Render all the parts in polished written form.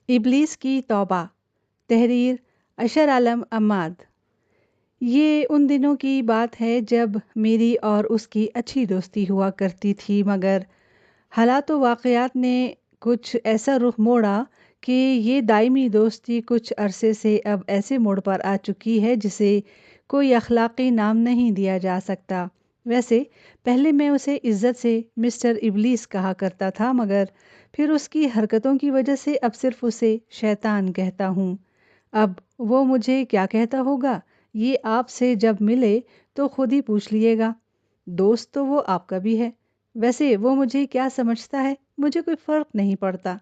ابلیس کی توبہ، تحریر اشر عالم عماد۔ یہ ان دنوں کی بات ہے جب میری اور اس کی اچھی دوستی ہوا کرتی تھی، مگر حالات و واقعات نے کچھ ایسا رخ موڑا کہ یہ دائمی دوستی کچھ عرصے سے اب ایسے موڑ پر آ چکی ہے جسے کوئی اخلاقی نام نہیں دیا جا سکتا۔ ویسے پہلے میں اسے عزت سے مسٹر ابلیس کہا کرتا تھا، مگر پھر اس کی حرکتوں کی وجہ سے اب صرف اسے شیطان کہتا ہوں۔ اب وہ مجھے کیا کہتا ہوگا یہ آپ سے جب ملے تو خود ہی پوچھ لیے گا۔ دوست تو وہ آپ کا بھی ہے، ویسے وہ مجھے کیا سمجھتا ہے مجھے کوئی فرق نہیں پڑتا۔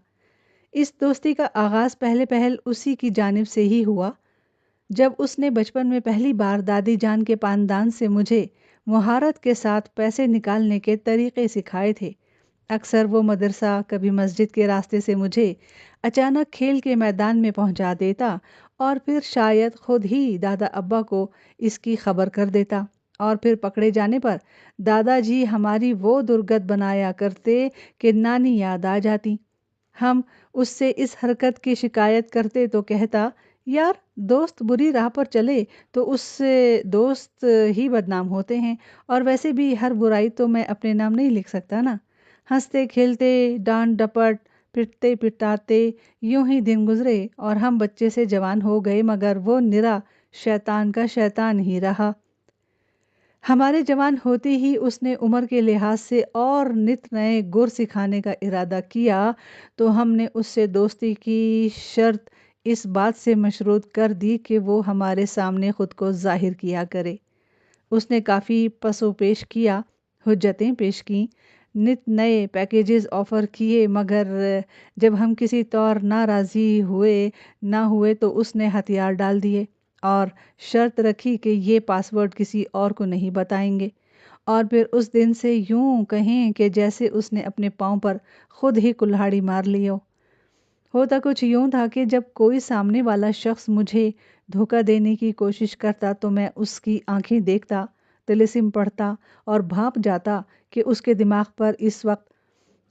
اس دوستی کا آغاز پہلے پہل اسی کی جانب سے ہی ہوا، جب اس نے بچپن میں پہلی بار دادی جان کے پاندان سے مجھے مہارت کے ساتھ پیسے نکالنے کے طریقے سکھائے تھے۔ اکثر وہ مدرسہ کبھی مسجد کے راستے سے مجھے اچانک کھیل کے میدان میں پہنچا دیتا اور پھر شاید خود ہی دادا ابا کو اس کی خبر کر دیتا، اور پھر پکڑے جانے پر دادا جی ہماری وہ درگت بنایا کرتے کہ نانی یاد آ جاتی۔ ہم اس سے اس حرکت کی شکایت کرتے تو کہتا، یار دوست بری راہ پر چلے تو اس سے دوست ہی بدنام ہوتے ہیں، اور ویسے بھی ہر برائی تو میں اپنے نام نہیں لکھ سکتا نا۔ ہنستے کھیلتے، ڈانٹ ڈپٹ، پٹتے پٹاتے یوں ہی دن گزرے اور ہم بچے سے جوان ہو گئے، مگر وہ نرا شیطان کا شیطان ہی رہا۔ ہمارے جوان ہوتے ہی اس نے عمر کے لحاظ سے اور نت نئے گر سکھانے کا ارادہ کیا، تو ہم نے اس سے دوستی کی شرط اس بات سے مشروط کر دی کہ وہ ہمارے سامنے خود کو ظاہر کیا کرے۔ اس نے کافی پس و پیش کیا، حجتیں پیش کیں، نت نئے پیکیجز آفر کیے، مگر جب ہم کسی طور ناراضی نہ ہوئے تو اس نے ہتھیار ڈال دیے اور شرط رکھی کہ یہ پاس ورڈ کسی اور کو نہیں بتائیں گے، اور پھر اس دن سے یوں کہیں کہ جیسے اس نے اپنے پاؤں پر خود ہی کلہاڑی مار لی ہو۔ ہوتا کچھ یوں تھا کہ جب کوئی سامنے والا شخص مجھے دھوکہ دینے کی کوشش کرتا تو میں اس کی آنکھیں دیکھتا، طلسم پڑھتا اور بھانپ جاتا کہ اس کے دماغ پر اس وقت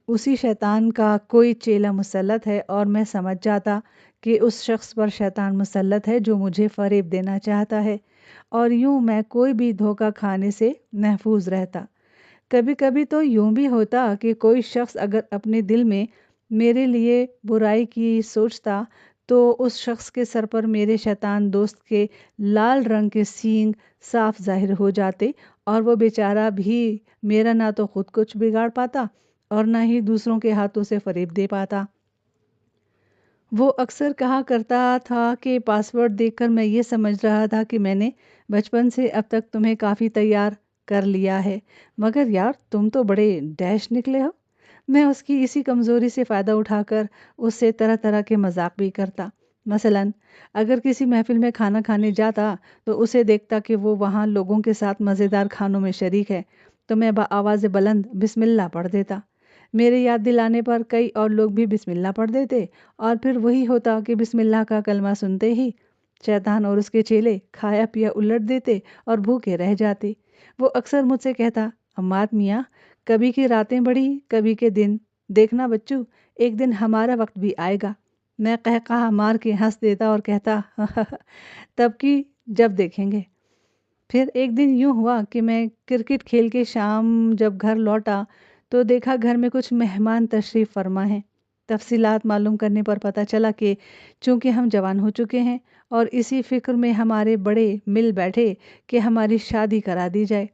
اسی شیطان کا کوئی چیلا مسلط ہے، اور میں سمجھ جاتا کہ اس شخص پر شیطان مسلط ہے جو مجھے فریب دینا چاہتا ہے، اور یوں میں کوئی بھی دھوکہ کھانے سے محفوظ رہتا۔ کبھی کبھی تو یوں بھی ہوتا کہ کوئی شخص اگر اپنے دل میں میرے لیے برائی کی سوچتا تو اس شخص کے سر پر میرے شیطان دوست کے لال رنگ کے سینگ صاف ظاہر ہو جاتے، اور وہ بیچارہ بھی میرا نہ تو خود کچھ بگاڑ پاتا اور نہ ہی دوسروں کے ہاتھوں سے فریب دے پاتا۔ وہ اکثر کہا کرتا تھا کہ پاس ورڈ دیکھ کر میں یہ سمجھ رہا تھا کہ میں نے بچپن سے اب تک تمہیں کافی تیار کر لیا ہے، مگر یار تم تو بڑے ڈیش نکلے ہو۔ میں اس کی اسی کمزوری سے فائدہ اٹھا کر اس سے طرح طرح کے مذاق بھی کرتا۔ مثلاً اگر کسی محفل میں کھانا کھانے جاتا تو اسے دیکھتا کہ وہ وہاں لوگوں کے ساتھ مزیدار کھانوں میں شریک ہے تو میں بآواز بلند بسم اللہ پڑھ دیتا۔ میرے یاد دلانے پر کئی اور لوگ بھی بسم اللہ پڑھ دیتے، اور پھر وہی ہوتا کہ بسم اللہ کا کلمہ سنتے ہی شیطان اور اس کے چیلے کھایا پیا الٹ دیتے اور بھوکے رہ جاتے۔ وہ اکثر مجھ سے کہتا، عماد میاں کبھی کی راتیں بڑی کبھی کے دن، دیکھنا بچو ایک دن ہمارا وقت بھی آئے گا۔ میں قہقہہ مار کے ہنس دیتا اور کہتا تب کی جب دیکھیں گے۔ پھر ایک دن یوں ہوا کہ میں کرکٹ کھیل کے شام جب گھر لوٹا تو دیکھا گھر میں کچھ مہمان تشریف فرما ہیں۔ تفصیلات معلوم کرنے پر پتہ چلا کہ چونکہ ہم جوان ہو چکے ہیں اور اسی فکر میں ہمارے بڑے مل بیٹھے کہ ہماری شادی کرا دی جائے۔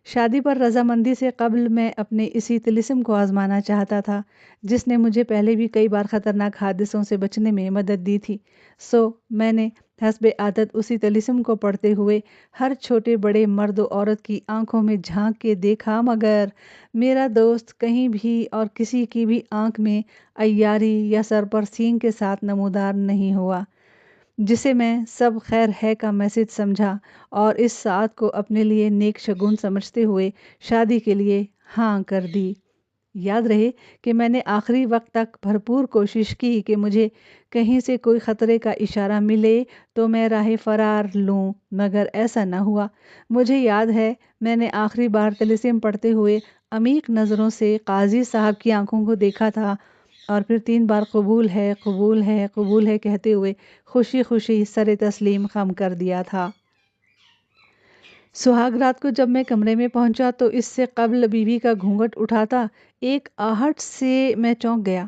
شادی پر رضامندی سے قبل میں اپنے اسی طلسم کو آزمانا چاہتا تھا جس نے مجھے پہلے بھی کئی بار خطرناک حادثوں سے بچنے میں مدد دی تھی، سو میں نے حسب عادت اسی طلسم کو پڑھتے ہوئے ہر چھوٹے بڑے مرد و عورت کی آنکھوں میں جھانک کے دیکھا، مگر میرا دوست کہیں بھی اور کسی کی بھی آنکھ میں عیاری یا سر پر سینگ کے ساتھ نمودار نہیں ہوا، جسے میں سب خیر ہے کا میسج سمجھا اور اس ساعت کو اپنے لیے نیک شگون سمجھتے ہوئے شادی کے لیے ہاں کر دی۔ یاد رہے کہ میں نے آخری وقت تک بھرپور کوشش کی کہ مجھے کہیں سے کوئی خطرے کا اشارہ ملے تو میں راہ فرار لوں، مگر ایسا نہ ہوا۔ مجھے یاد ہے میں نے آخری بار طلسم پڑھتے ہوئے عمیق نظروں سے قاضی صاحب کی آنکھوں کو دیکھا تھا، اور پھر 3 بار قبول ہے قبول ہے قبول ہے کہتے ہوئے خوشی خوشی سر تسلیم خم کر دیا تھا۔ سہاگ رات کو جب میں کمرے میں پہنچا تو اس سے قبل بیوی کا گھونگھٹ اٹھاتا ایک آہٹ سے میں چونک گیا۔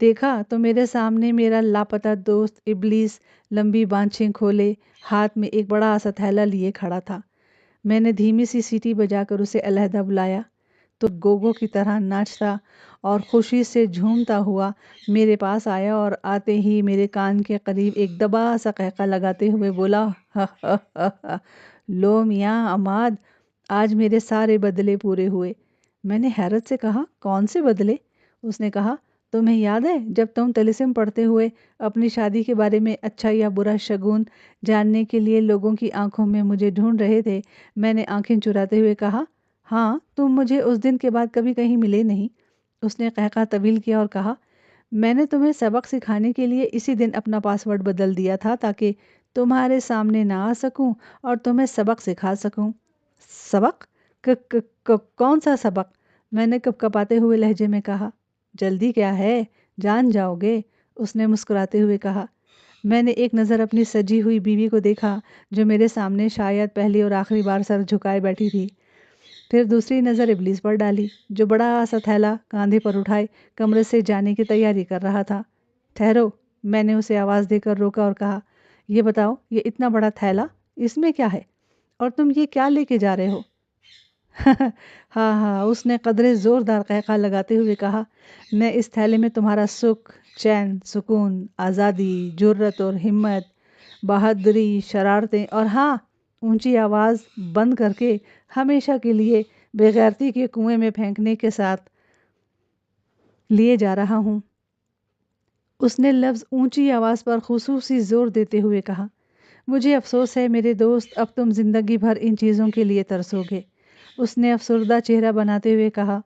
دیکھا تو میرے سامنے میرا لاپتہ دوست ابلیس لمبی بانچھیں کھولے ہاتھ میں ایک بڑا سا تھیلا لیے کھڑا تھا۔ میں نے دھیمی سی سیٹی بجا کر اسے علیحدہ بلایا تو گوگو کی طرح ناچتا اور خوشی سے جھومتا ہوا میرے پاس آیا اور آتے ہی میرے کان کے قریب ایک دبا سا قہقہ لگاتے ہوئے بولا، لو میاں عماد، آج میرے سارے بدلے پورے ہوئے۔ میں نے حیرت سے کہا، کون سے بدلے؟ اس نے کہا، تمہیں یاد ہے جب تم طلسم پڑھتے ہوئے اپنی شادی کے بارے میں اچھا یا برا شگون جاننے کے لیے لوگوں کی آنکھوں میں مجھے ڈھونڈ رہے تھے؟ میں نے آنکھیں چراتے ہوئے کہا، ہاں، تم مجھے اس دن کے بعد کبھی کہیں ملے نہیں۔ اس نے قہقہ طویل کیا اور کہا، میں نے تمہیں سبق سکھانے کے لیے اسی دن اپنا پاسورڈ بدل دیا تھا تاکہ تمہارے سامنے نہ آ سکوں اور تمہیں سبق سکھا سکوں۔ سبق؟ کون سا سبق؟ میں نے کپکپاتے ہوئے لہجے میں کہا۔ جلدی کیا ہے، جان جاؤ گے، اس نے مسکراتے ہوئے کہا۔ میں نے ایک نظر اپنی سجی ہوئی بیوی کو دیکھا جو میرے سامنے شاید پہلی اور آخری بار سر جھکائے بیٹھی تھی، پھر دوسری نظر ابلیس پر ڈالی جو بڑا سا تھیلا کاندھے پر اٹھائے کمرے سے جانے کی تیاری کر رہا تھا۔ ٹھہرو، میں نے اسے آواز دے کر روکا اور کہا، یہ بتاؤ، یہ اتنا بڑا تھیلا، اس میں کیا ہے اور تم یہ کیا لے کے جا رہے ہو؟ ہاں ہاں، اس نے قدرے زوردار قہقہ لگاتے ہوئے کہا، میں اس تھیلے میں تمہارا سکھ، چین، سکون، آزادی، جرت اور ہمت، بہادری، شرارتیں اور ہاں، اونچی آواز بند کر کے ہمیشہ کے لیے بے غیرتی کے کنویں میں پھینکنے کے ساتھ لیے جا رہا ہوں۔ اس نے لفظ اونچی آواز پر خصوصی زور دیتے ہوئے کہا، مجھے افسوس ہے میرے دوست، اب تم زندگی بھر ان چیزوں کے لیے ترسو گے۔ اس نے افسردہ چہرہ بناتے ہوئے کہا۔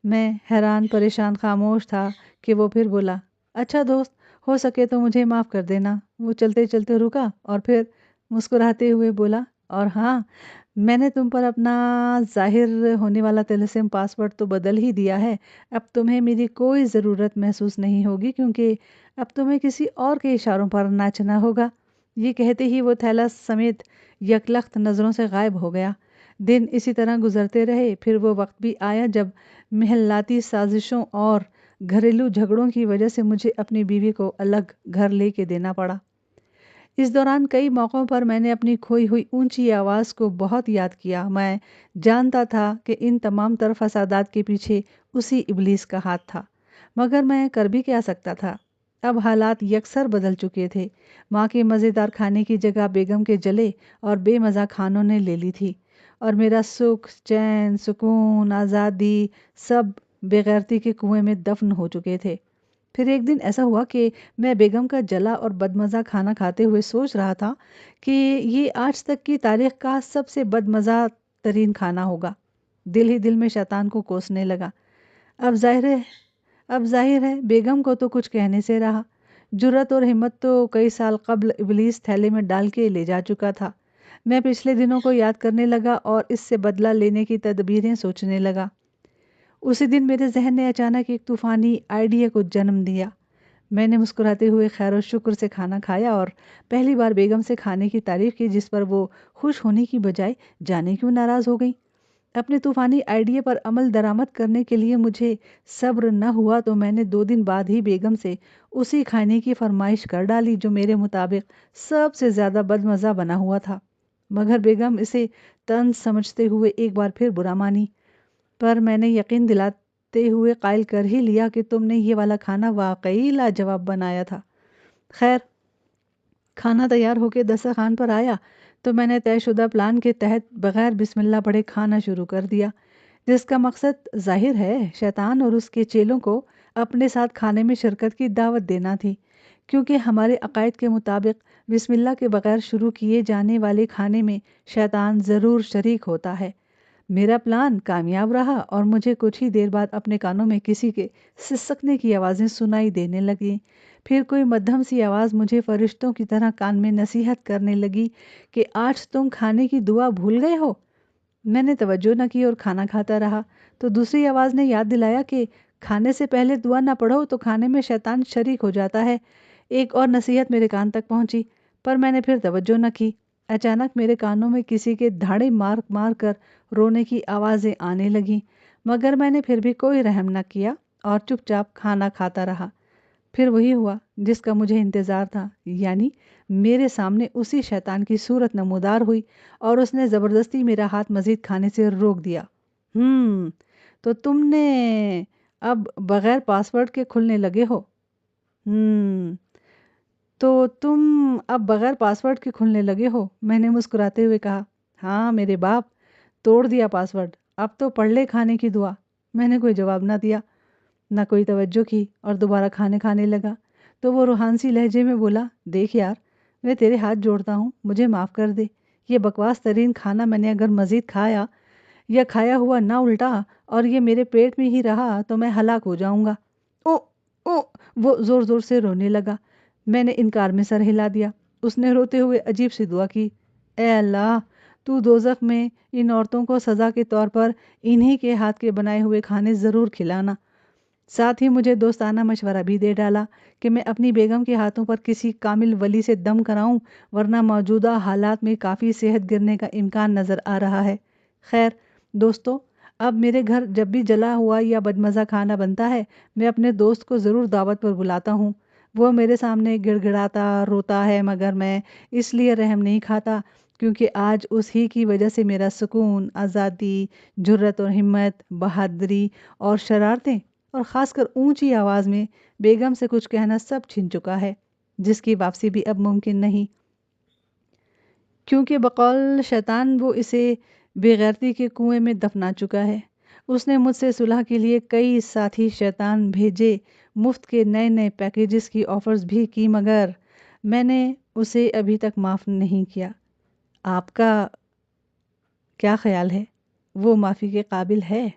میں حیران پریشان خاموش تھا کہ وہ پھر بولا، اچھا دوست، ہو سکے تو مجھے معاف کر دینا۔ وہ چلتے چلتے رکا اور پھر مسکراتے ہوئے بولا، اور ہاں، میں نے تم پر اپنا ظاہر ہونے والا طلسم پاسورڈ تو بدل ہی دیا ہے۔ اب تمہیں میری کوئی ضرورت محسوس نہیں ہوگی کیونکہ اب تمہیں کسی اور کے اشاروں پر ناچنا ہوگا۔ یہ کہتے ہی وہ تھیلا سمیت یکلخت نظروں سے غائب ہو گیا۔ دن اسی طرح گزرتے رہے، پھر وہ وقت بھی آیا جب محلاتی سازشوں اور گھریلو جھگڑوں کی وجہ سے مجھے اپنی بیوی کو الگ گھر لے کے دینا پڑا۔ اس دوران کئی موقعوں پر میں نے اپنی کھوئی ہوئی اونچی آواز کو بہت یاد کیا۔ میں جانتا تھا کہ ان تمام تر فسادات کے پیچھے اسی ابلیس کا ہاتھ تھا، مگر میں کر بھی کیا سکتا تھا؟ اب حالات یکسر بدل چکے تھے۔ ماں کے مزیدار کھانے کی جگہ بیگم کے جلے اور بے مزہ کھانوں نے لے لی تھی، اور میرا سکھ، چین، سکون، آزادی سب بے غیرتی کے کنویں میں دفن ہو چکے تھے۔ پھر ایک دن ایسا ہوا کہ میں بیگم کا جلا اور بدمزہ کھانا کھاتے ہوئے سوچ رہا تھا کہ یہ آج تک کی تاریخ کا سب سے بدمزہ ترین کھانا ہوگا۔ دل ہی دل میں شیطان کو کوسنے لگا، اب ظاہر ہے بیگم کو تو کچھ کہنے سے رہا۔ جرت اور ہمت تو کئی سال قبل ابلیس تھیلے میں ڈال کے لے جا چکا تھا۔ میں پچھلے دنوں کو یاد کرنے لگا اور اس سے بدلہ لینے کی تدبیریں سوچنے لگا۔ اسی دن میرے ذہن نے اچانک ایک طوفانی آئیڈیا کو جنم دیا۔ میں نے مسکراتے ہوئے خیر و شکر سے کھانا کھایا اور پہلی بار بیگم سے کھانے کی تعریف کی جس پر وہ خوش ہونے کی بجائے جانے کیوں ناراض ہو گئی۔ اپنے طوفانی آئیڈیا پر عمل درآمد کرنے کے لیے مجھے صبر نہ ہوا تو میں نے 2 دن بعد ہی بیگم سے اسی کھانے کی فرمائش کر ڈالی جو میرے مطابق سب سے زیادہ بدمزہ بنا ہوا تھا، مگر بیگم اسے طنز سمجھتے ہوئے ایک بار پھر برا مانی۔ پر میں نے یقین دلاتے ہوئے قائل کر ہی لیا کہ تم نے یہ والا کھانا واقعی لاجواب بنایا تھا۔ خیر، کھانا تیار ہو کے دسترخوان پر آیا تو میں نے طے شدہ پلان کے تحت بغیر بسم اللہ پڑھے کھانا شروع کر دیا، جس کا مقصد ظاہر ہے شیطان اور اس کے چیلوں کو اپنے ساتھ کھانے میں شرکت کی دعوت دینا تھی، کیونکہ ہمارے عقائد کے مطابق بسم اللہ کے بغیر شروع کیے جانے والے کھانے میں شیطان ضرور شریک ہوتا ہے۔ میرا پلان کامیاب رہا اور مجھے کچھ ہی دیر بعد اپنے کانوں میں کسی کے سسکنے کی آوازیں سنائی دینے لگیں۔ پھر کوئی مدھم سی آواز مجھے فرشتوں کی طرح کان میں نصیحت کرنے لگی کہ آج تم کھانے کی دعا بھول گئے ہو۔ میں نے توجہ نہ کی اور کھانا کھاتا رہا تو دوسری آواز نے یاد دلایا کہ کھانے سے پہلے دعا نہ پڑھو تو کھانے میں شیطان شریک ہو جاتا ہے۔ ایک اور نصیحت میرے کان تک پہنچی، پر میں نے پھر توجہ نہ کی۔ اچانک میرے کانوں میں کسی کے دھاڑے مار مار کر رونے کی آوازیں آنے لگیں، مگر میں نے پھر بھی کوئی رحم نہ کیا اور چپ چاپ کھانا کھاتا رہا۔ پھر وہی ہوا جس کا مجھے انتظار تھا، یعنی میرے سامنے اسی شیطان کی صورت نمودار ہوئی اور اس نے زبردستی میرا ہاتھ مزید کھانے سے روک دیا۔ تو تم نے اب بغیر پاسورڈ کے کھلنے لگے ہو؟ تو تم اب بغیر پاسورڈ کے کھلنے لگے ہو، میں نے مسکراتے ہوئے کہا۔ ہاں میرے باپ، توڑ دیا پاسورڈ، اب تو پڑھ لے کھانے کی دعا۔ میں نے کوئی جواب نہ دیا، نہ کوئی توجہ کی اور دوبارہ کھانے لگا۔ تو وہ روحانسی لہجے میں بولا، دیکھ یار، میں تیرے ہاتھ جوڑتا ہوں، مجھے معاف کر دے۔ یہ بکواس ترین کھانا میں نے اگر مزید کھایا یا کھایا ہوا نہ الٹا اور یہ میرے پیٹ میں ہی رہا تو میں ہلاک ہو جاؤں گا۔ او او وہ زور زور سے رونے لگا۔ میں نے انکار میں سر ہلا دیا۔ اس نے روتے ہوئے عجیب سی دعا کی، اے اللہ، تو دوزخ میں ان عورتوں کو سزا کے طور پر انہی کے ہاتھ کے بنائے ہوئے کھانے ضرور کھلانا۔ ساتھ ہی مجھے دوستانہ مشورہ بھی دے ڈالا کہ میں اپنی بیگم کے ہاتھوں پر کسی کامل ولی سے دم کراؤں، ورنہ موجودہ حالات میں کافی صحت گرنے کا امکان نظر آ رہا ہے۔ خیر دوستو، اب میرے گھر جب بھی جلا ہوا یا بدمزہ کھانا بنتا ہے، میں اپنے دوست کو ضرور دعوت پر بلاتا ہوں۔ وہ میرے سامنے گڑ گڑاتا روتا ہے، مگر میں اس لیے رحم نہیں کھاتا کیونکہ آج اس ہی کی وجہ سے میرا سکون، آزادی، جرأت اور ہمت، بہادری اور شرارتیں اور خاص کر اونچی آواز میں بیگم سے کچھ کہنا سب چھن چکا ہے، جس کی واپسی بھی اب ممکن نہیں، کیونکہ بقول شیطان وہ اسے بے غیرتی کے کنویں میں دفنا چکا ہے۔ اس نے مجھ سے صلح کے لیے کئی ساتھی شیطان بھیجے، مفت کے نئے نئے پیکیجز کی آفرز بھی کی، مگر میں نے اسے ابھی تک معاف نہیں کیا۔ آپ کا کیا خیال ہے؟ وہ معافی کے قابل ہے؟